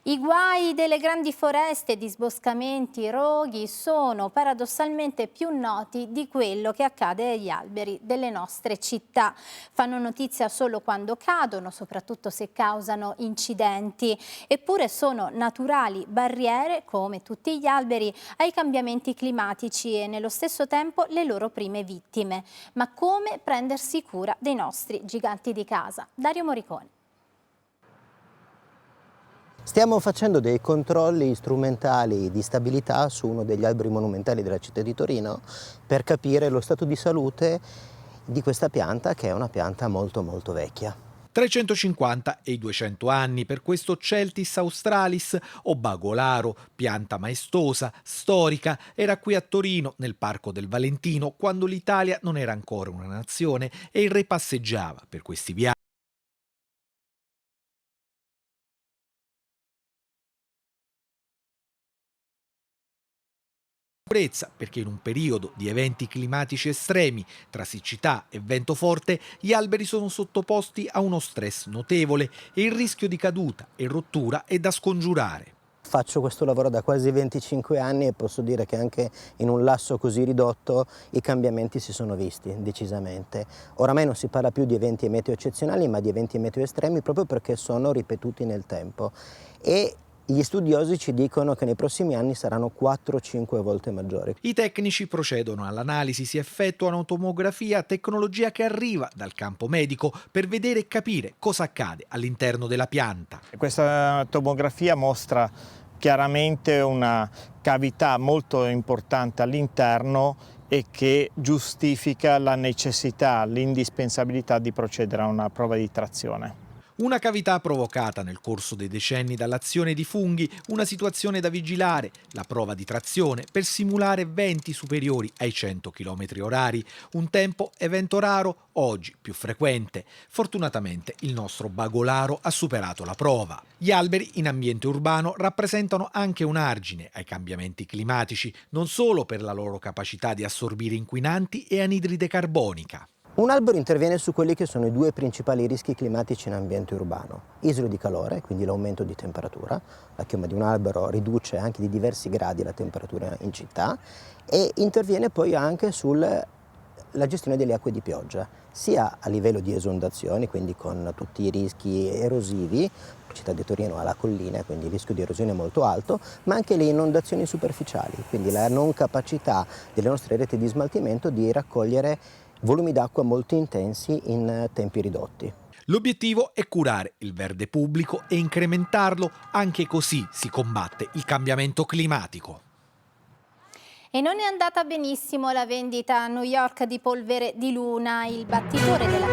I guai delle grandi foreste, disboscamenti, roghi sono paradossalmente più noti di quello che accade agli alberi delle nostre città. Fanno notizia solo quando cadono, soprattutto se causano incidenti, eppure sono naturali barriere, come tutti gli alberi, ai cambiamenti climatici e nello stesso tempo le loro prime vittime. Ma come prendersi cura dei nostri giganti di casa? Dario Moriconi. Stiamo facendo dei controlli strumentali di stabilità su uno degli alberi monumentali della città di Torino per capire lo stato di salute di questa pianta, che è una pianta molto vecchia. 350 e i 200 anni per questo Celtis australis o bagolaro, pianta maestosa, storica, era qui a Torino, nel Parco del Valentino, quando l'Italia non era ancora una nazione e il re passeggiava per questi viaggi. Perché in un periodo di eventi climatici estremi, tra siccità e vento forte, gli alberi sono sottoposti a uno stress notevole e il rischio di caduta e rottura è da scongiurare. Faccio questo lavoro da quasi 25 anni e posso dire che anche in un lasso così ridotto i cambiamenti si sono visti decisamente. Oramai non si parla più di eventi meteo eccezionali, ma di eventi meteo estremi, proprio perché sono ripetuti nel tempo. E gli studiosi ci dicono che nei prossimi anni saranno 4-5 volte maggiori. I tecnici procedono all'analisi, si effettuano tomografia, tecnologia che arriva dal campo medico per vedere e capire cosa accade all'interno della pianta. Questa tomografia mostra chiaramente una cavità molto importante all'interno e che giustifica la necessità, l'indispensabilità di procedere a una prova di trazione. Una cavità provocata nel corso dei decenni dall'azione di funghi, una situazione da vigilare, la prova di trazione per simulare venti superiori ai 100 km/h, un tempo evento raro, oggi più frequente. Fortunatamente il nostro bagolaro ha superato la prova. Gli alberi in ambiente urbano rappresentano anche un argine ai cambiamenti climatici, non solo per la loro capacità di assorbire inquinanti e anidride carbonica. Un albero interviene su quelli che sono i due principali rischi climatici in ambiente urbano: isole di calore, quindi l'aumento di temperatura, la chioma di un albero riduce anche di diversi gradi la temperatura in città, e interviene poi anche sulla gestione delle acque di pioggia, sia a livello di esondazioni, quindi con tutti i rischi erosivi. La città di Torino ha la collina, quindi il rischio di erosione è molto alto, ma anche le inondazioni superficiali, quindi la non capacità delle nostre reti di smaltimento di raccogliere volumi d'acqua molto intensi in tempi ridotti. L'obiettivo è curare il verde pubblico e incrementarlo, anche così si combatte il cambiamento climatico. E non è andata benissimo la vendita a New York di polvere di luna, il battitore della